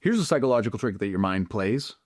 Here's a psychological trick that your mind plays.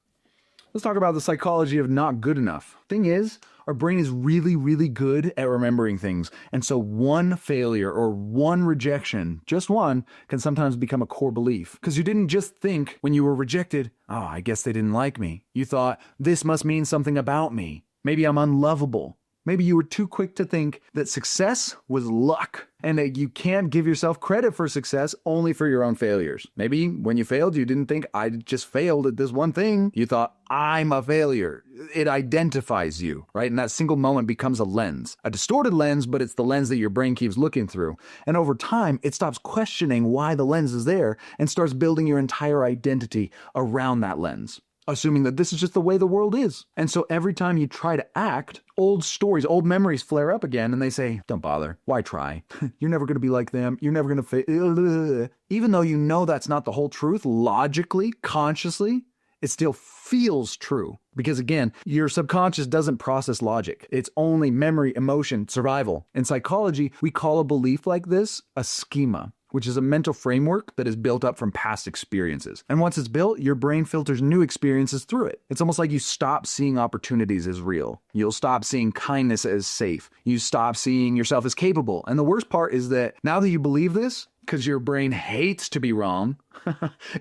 Let's talk about the psychology of not good enough. Thing is, our brain is really, really good at remembering things. And so one failure or one rejection, just one, can sometimes become a core belief. Because you didn't just think when you were rejected, oh, I guess they didn't like me. You thought, this must mean something about me. Maybe I'm unlovable. Maybe you were too quick to think that success was luck and that you can't give yourself credit for success only for your own failures. Maybe when you failed, you didn't think, I just failed at this one thing. You thought, I'm a failure. It identifies you, right? And that single moment becomes a lens, a distorted lens, but it's the lens that your brain keeps looking through. And over time, it stops questioning why the lens is there and starts building your entire identity around that lens, assuming that this is just the way the world is. And so every time you try to act, old stories, old memories flare up again, and they say, don't bother. Why try? You're never going to be like them. You're never going to fail. Even though you know that's not the whole truth, logically, consciously, it still feels true. Because again, your subconscious doesn't process logic. It's only memory, emotion, survival. In psychology, we call a belief like this a schema, which is a mental framework that is built up from past experiences. And once it's built, your brain filters new experiences through it. It's almost like you stop seeing opportunities as real. You'll stop seeing kindness as safe. You stop seeing yourself as capable. And the worst part is that now that you believe this, because your brain hates to be wrong,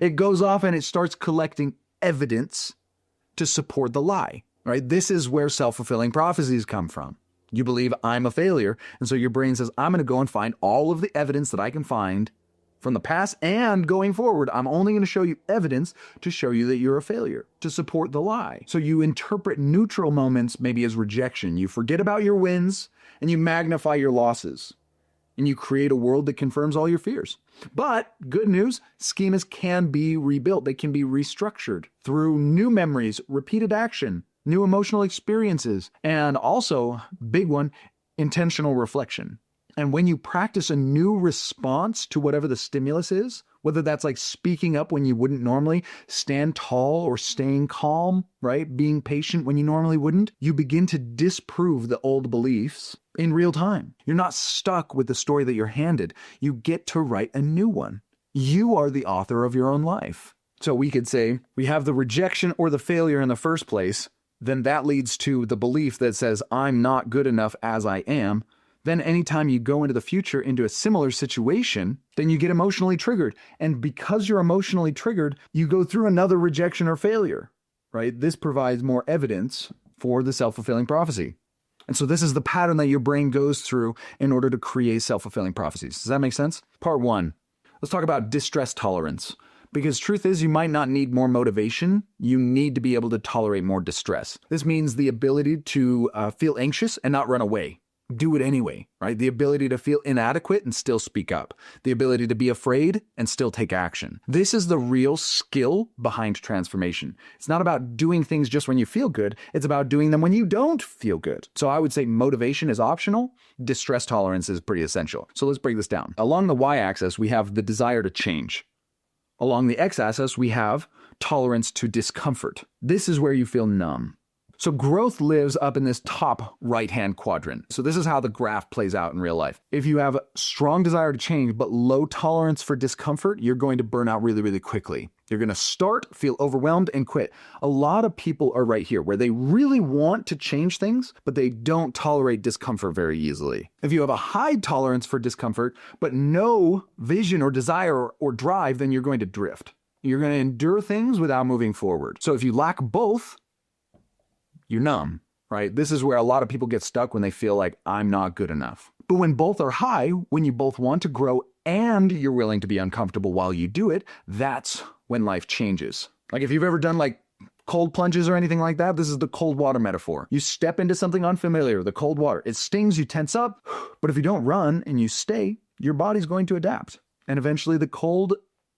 it goes off and it starts collecting evidence to support the lie, right? This is where self-fulfilling prophecies come from. You believe I'm a failure, and so your brain says, I'm going to go and find all of the evidence that I can find from the past and going forward. I'm only going to show you evidence to show you that you're a failure, to support the lie. So you interpret neutral moments maybe as rejection. You forget about your wins, and you magnify your losses. And you create a world that confirms all your fears. But good news, schemas can be rebuilt. They can be restructured through new memories, repeated action, new emotional experiences, and also, big one, intentional reflection. And when you practice a new response to whatever the stimulus is, whether that's like speaking up when you wouldn't normally, stand tall or staying calm, right? Being patient when you normally wouldn't, you begin to disprove the old beliefs in real time. You're not stuck with the story that you're handed. You get to write a new one. You are the author of your own life. So we could say we have the rejection or the failure in the first place. Then that leads to the belief that says, I'm not good enough as I am. Then anytime you go into the future into a similar situation, then you get emotionally triggered. And because you're emotionally triggered, you go through another rejection or failure, right? This provides more evidence for the self-fulfilling prophecy. And so this is the pattern that your brain goes through in order to create self-fulfilling prophecies. Does that make sense? Part one, let's talk about distress tolerance. Because truth is, you might not need more motivation. You need to be able to tolerate more distress. This means the ability to feel anxious and not run away. Do it anyway, right? The ability to feel inadequate and still speak up. The ability to be afraid and still take action. This is the real skill behind transformation. It's not about doing things just when you feel good. It's about doing them when you don't feel good. So I would say motivation is optional. Distress tolerance is pretty essential. So let's break this down. Along the y-axis, we have the desire to change. Along the x-axis, we have tolerance to discomfort. This is where you feel numb. So growth lives up in this top right-hand quadrant. So this is how the graph plays out in real life. If you have a strong desire to change, but low tolerance for discomfort, you're going to burn out really, really quickly. You're going to start, feel overwhelmed, and quit. A lot of people are right here, where they really want to change things, but they don't tolerate discomfort very easily. If you have a high tolerance for discomfort, but no vision or desire or drive, then you're going to drift. You're going to endure things without moving forward. So if you lack both, you're numb, right? This is where a lot of people get stuck when they feel like I'm not good enough. But when both are high, when you both want to grow and you're willing to be uncomfortable while you do it, that's when life changes. Like if you've ever done like cold plunges or anything like that, this is the cold water metaphor. You step into something unfamiliar, the cold water. It stings, you tense up, but if you don't run and you stay, your body's going to adapt. And eventually the cold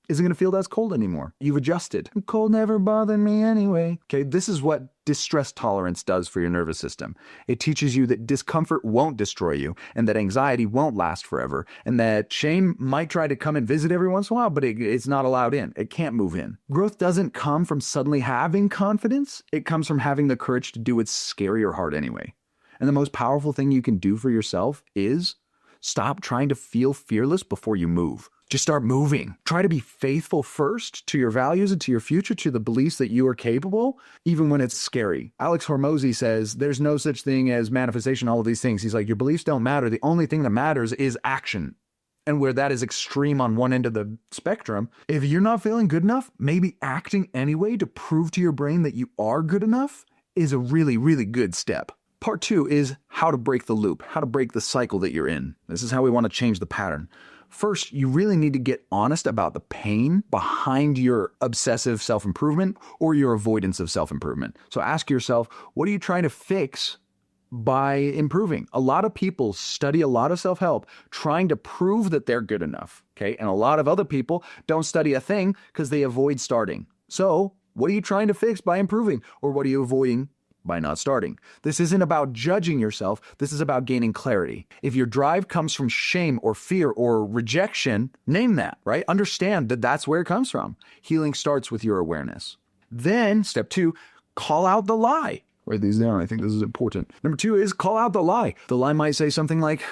isn't going to feel as cold anymore. You've adjusted. The cold never bothered me anyway. Okay, this is what distress tolerance does for your nervous system. It teaches you that discomfort won't destroy you, and that anxiety won't last forever, and that shame might try to come and visit every once in a while, but it's not allowed in. It can't move in. Growth doesn't come from suddenly having confidence. It comes from having the courage to do what's scary or hard anyway. And the most powerful thing you can do for yourself is stop trying to feel fearless before you move. Just start moving. Try to be faithful first to your values and to your future, to the beliefs that you are capable, even when it's scary. Alex Hormozy says there's no such thing as manifestation, all of these things. He's like, your beliefs don't matter. The only thing that matters is action. And where that is extreme on one end of the spectrum, if you're not feeling good enough, maybe acting anyway to prove to your brain that you are good enough is a really, really good step. Part 2 is how to break the loop, how to break the cycle that you're in. This is how we want to change the pattern. First, you really need to get honest about the pain behind your obsessive self-improvement or your avoidance of self-improvement. So ask yourself, what are you trying to fix by improving? A lot of people study a lot of self-help trying to prove that they're good enough, okay? And a lot of other people don't study a thing because they avoid starting. So what are you trying to fix by improving? Or what are you avoiding by not starting? This isn't about judging yourself. This is about gaining clarity. If your drive comes from shame or fear or rejection, name that, right? Understand that that's where it comes from. Healing starts with your awareness. Then, step 2, call out the lie. Write these down. I think this is important. Number 2 is call out the lie. The lie might say something like,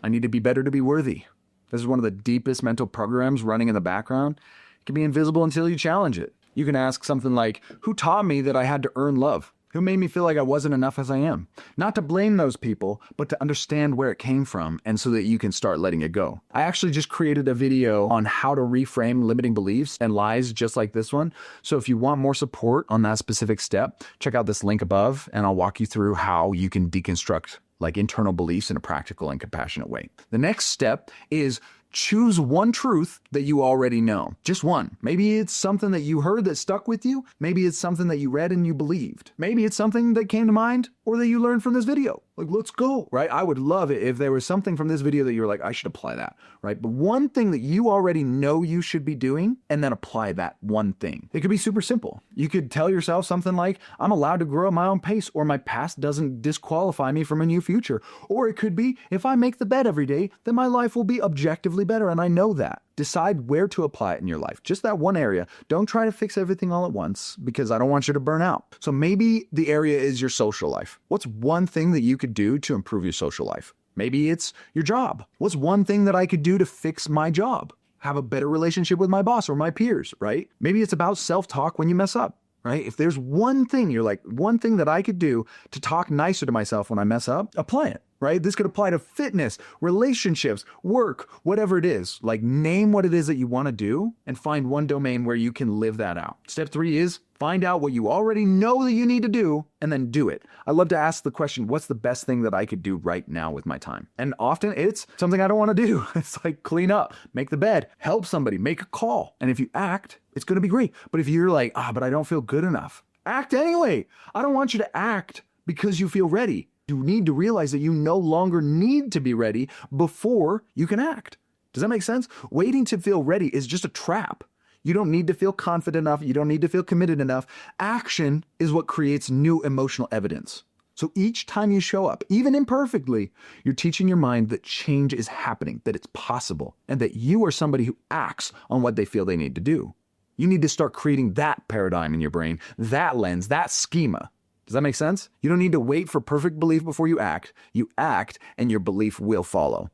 I need to be better to be worthy. This is one of the deepest mental programs running in the background. It can be invisible until you challenge it. You can ask something like, who taught me that I had to earn love? Who made me feel like I wasn't enough as I am? Not to blame those people, but to understand where it came from and so that you can start letting it go. I actually just created a video on how to reframe limiting beliefs and lies just like this one. So if you want more support on that specific step, check out this link above and I'll walk you through how you can deconstruct like internal beliefs in a practical and compassionate way. The next step is choose one truth that you already know. Just one. Maybe it's something that you heard that stuck with you. Maybe it's something that you read and you believed. Maybe it's something that came to mind or that you learned from this video. Like, let's go, right? I would love it if there was something from this video that you were like, I should apply that, right? But one thing that you already know you should be doing and then apply that one thing. It could be super simple. You could tell yourself something like, I'm allowed to grow at my own pace, or my past doesn't disqualify me from a new future. Or it could be, if I make the bed every day, then my life will be objectively better, and I know that. Decide where to apply it in your life. Just that one area. Don't try to fix everything all at once because I don't want you to burn out. So maybe the area is your social life. What's one thing that you could do to improve your social life? Maybe it's your job. What's one thing that I could do to fix my job? Have a better relationship with my boss or my peers, right? Maybe it's about self-talk when you mess up, right? If there's one thing, you're like, one thing that I could do to talk nicer to myself when I mess up, apply it. Right? This could apply to fitness, relationships, work, whatever it is. Like, name what it is that you want to do and find one domain where you can live that out. Step 3 is find out what you already know that you need to do and then do it. I love to ask the question, what's the best thing that I could do right now with my time? And often it's something I don't want to do. It's like clean up, make the bed, help somebody, make a call. And if you act, it's going to be great. But if you're like, but I don't feel good enough, act anyway. I don't want you to act because you feel ready. You need to realize that you no longer need to be ready before you can act. Does that make sense? Waiting to feel ready is just a trap. You don't need to feel confident enough. You don't need to feel committed enough. Action is what creates new emotional evidence. So each time you show up, even imperfectly, you're teaching your mind that change is happening, that it's possible, and that you are somebody who acts on what they feel they need to do. You need to start creating that paradigm in your brain, that lens, that schema. Does that make sense? You don't need to wait for perfect belief before you act. You act and your belief will follow.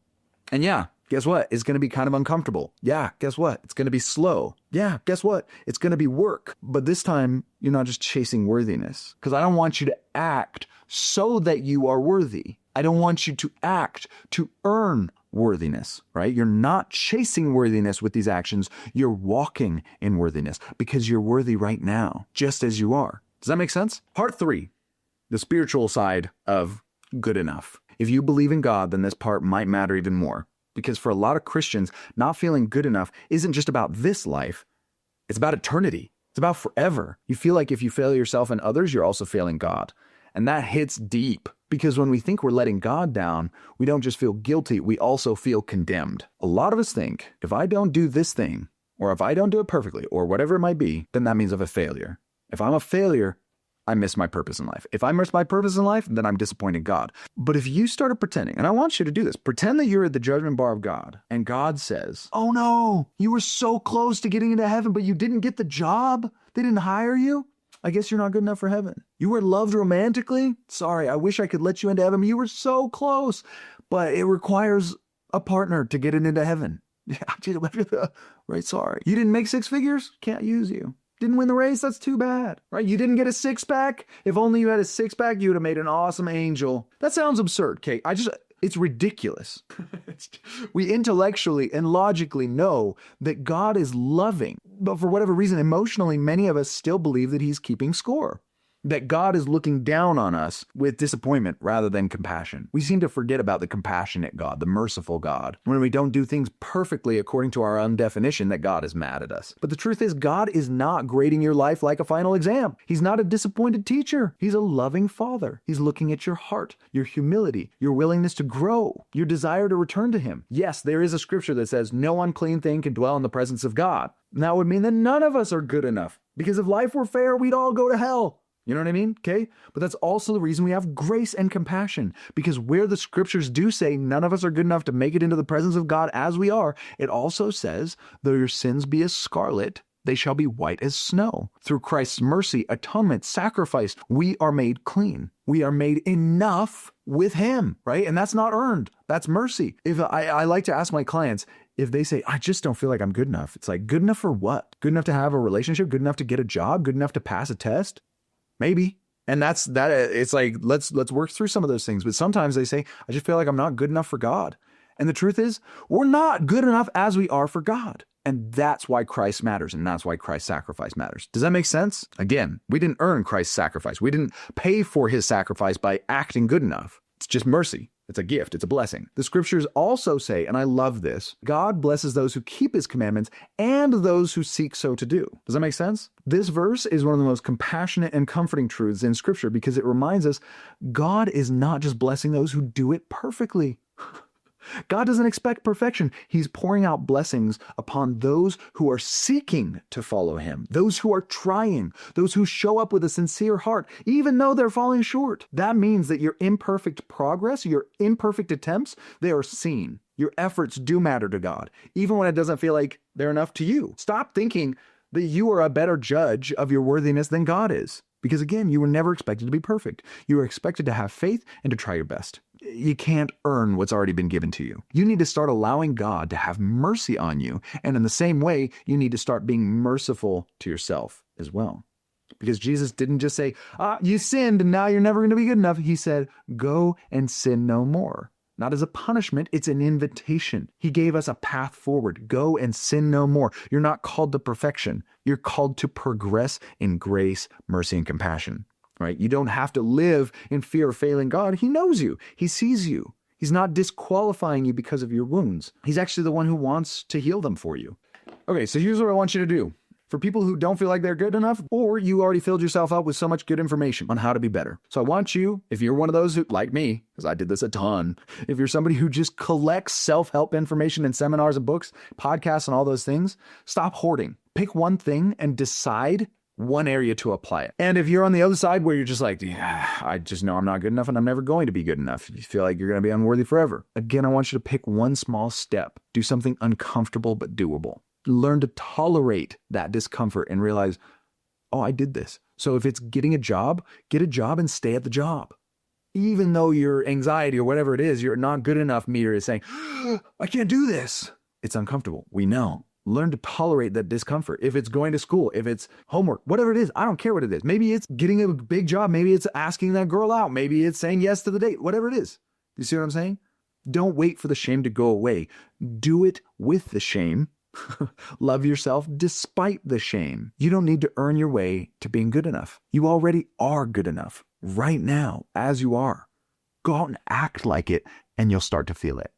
And yeah, guess what? It's going to be kind of uncomfortable. Yeah, guess what? It's going to be slow. Yeah, guess what? It's going to be work. But this time, you're not just chasing worthiness. Because I don't want you to act so that you are worthy. I don't want you to act to earn worthiness, right? You're not chasing worthiness with these actions. You're walking in worthiness because you're worthy right now, just as you are. Does that make sense? Part 3, the spiritual side of good enough. If you believe in God, then this part might matter even more. Because for a lot of Christians, not feeling good enough isn't just about this life. It's about eternity. It's about forever. You feel like if you fail yourself and others, you're also failing God. And that hits deep. Because when we think we're letting God down, we don't just feel guilty, we also feel condemned. A lot of us think, if I don't do this thing, or if I don't do it perfectly, or whatever it might be, then that means I'm a failure. If I'm a failure, I miss my purpose in life. If I miss my purpose in life, then I'm disappointing God. But if you started pretending, and I want you to do this, pretend that you're at the judgment bar of God, and God says, oh no, you were so close to getting into heaven, but you didn't get the job? They didn't hire you? I guess you're not good enough for heaven. You were loved romantically? Sorry, I wish I could let you into heaven. You were so close, but it requires a partner to get it into heaven. Yeah, right, sorry. You didn't make six figures? Can't use you. Didn't win the race? That's too bad, right? You didn't get a six-pack? If only you had a six-pack, you would have made an awesome angel. That sounds absurd, Kate. It's ridiculous. We intellectually and logically know that God is loving, but for whatever reason, emotionally, many of us still believe that he's keeping score. That God is looking down on us with disappointment rather than compassion. We seem to forget about the compassionate God, the merciful God, when we don't do things perfectly according to our own definition, that God is mad at us. But the truth is, God is not grading your life like a final exam. He's not a disappointed teacher. He's a loving father. He's looking at your heart, your humility, your willingness to grow, your desire to return to him. Yes, there is a scripture that says no unclean thing can dwell in the presence of God. And that would mean that none of us are good enough, because if life were fair, we'd all go to hell. You know what I mean? Okay? But that's also the reason we have grace and compassion, because where the scriptures do say none of us are good enough to make it into the presence of God as we are, it also says, though your sins be as scarlet, they shall be white as snow. Through Christ's mercy, atonement, sacrifice, we are made clean. We are made enough with him, right? And that's not earned. That's mercy. If I like to ask my clients, if they say, I just don't feel like I'm good enough, it's like, good enough for what? Good enough to have a relationship? Good enough to get a job? Good enough to pass a test? Maybe. And that's that. It's like, let's work through some of those things. But sometimes they say, I just feel like I'm not good enough for God. And the truth is, we're not good enough as we are for God. And that's why Christ matters. And that's why Christ's sacrifice matters. Does that make sense? Again, we didn't earn Christ's sacrifice. We didn't pay for his sacrifice by acting good enough. It's just mercy. It's a gift. It's a blessing. The scriptures also say, and I love this, God blesses those who keep his commandments and those who seek so to do. Does that make sense? This verse is one of the most compassionate and comforting truths in scripture, because it reminds us God is not just blessing those who do it perfectly. God doesn't expect perfection. He's pouring out blessings upon those who are seeking to follow him, those who are trying, those who show up with a sincere heart, even though they're falling short. That means that your imperfect progress, your imperfect attempts, they are seen. Your efforts do matter to God, even when it doesn't feel like they're enough to you. Stop thinking that you are a better judge of your worthiness than God is. Because again, you were never expected to be perfect. You were expected to have faith and to try your best. You can't earn what's already been given to you. You need to start allowing God to have mercy on you. And in the same way, you need to start being merciful to yourself as well. Because Jesus didn't just say, you sinned and now you're never going to be good enough. He said, go and sin no more. Not as a punishment, it's an invitation. He gave us a path forward. Go and sin no more. You're not called to perfection. You're called to progress in grace, mercy, and compassion, right? You don't have to live in fear of failing God. He knows you. He sees you. He's not disqualifying you because of your wounds. He's actually the one who wants to heal them for you. Okay, so here's what I want you to do. For people who don't feel like they're good enough, or you already filled yourself up with so much good information on how to be better. So I want you, if you're one of those who, like me, because I did this a ton, if you're somebody who just collects self-help information in seminars and books, podcasts and all those things, stop hoarding. Pick one thing and decide one area to apply it. And if you're on the other side where you're just like, yeah, I just know I'm not good enough and I'm never going to be good enough, you feel like you're going to be unworthy forever. Again, I want you to pick one small step. Do something uncomfortable but doable. Learn to tolerate that discomfort and realize, oh, I did this. So if it's getting a job, get a job and stay at the job. Even though your anxiety or whatever it is, your not good enough meter is saying, I can't do this. It's uncomfortable. We know. Learn to tolerate that discomfort. If it's going to school, if it's homework, whatever it is, I don't care what it is. Maybe it's getting a big job. Maybe it's asking that girl out. Maybe it's saying yes to the date, whatever it is. You see what I'm saying? Don't wait for the shame to go away. Do it with the shame. Love yourself despite the shame. You don't need to earn your way to being good enough. You already are good enough right now as you are. Go out and act like it and you'll start to feel it.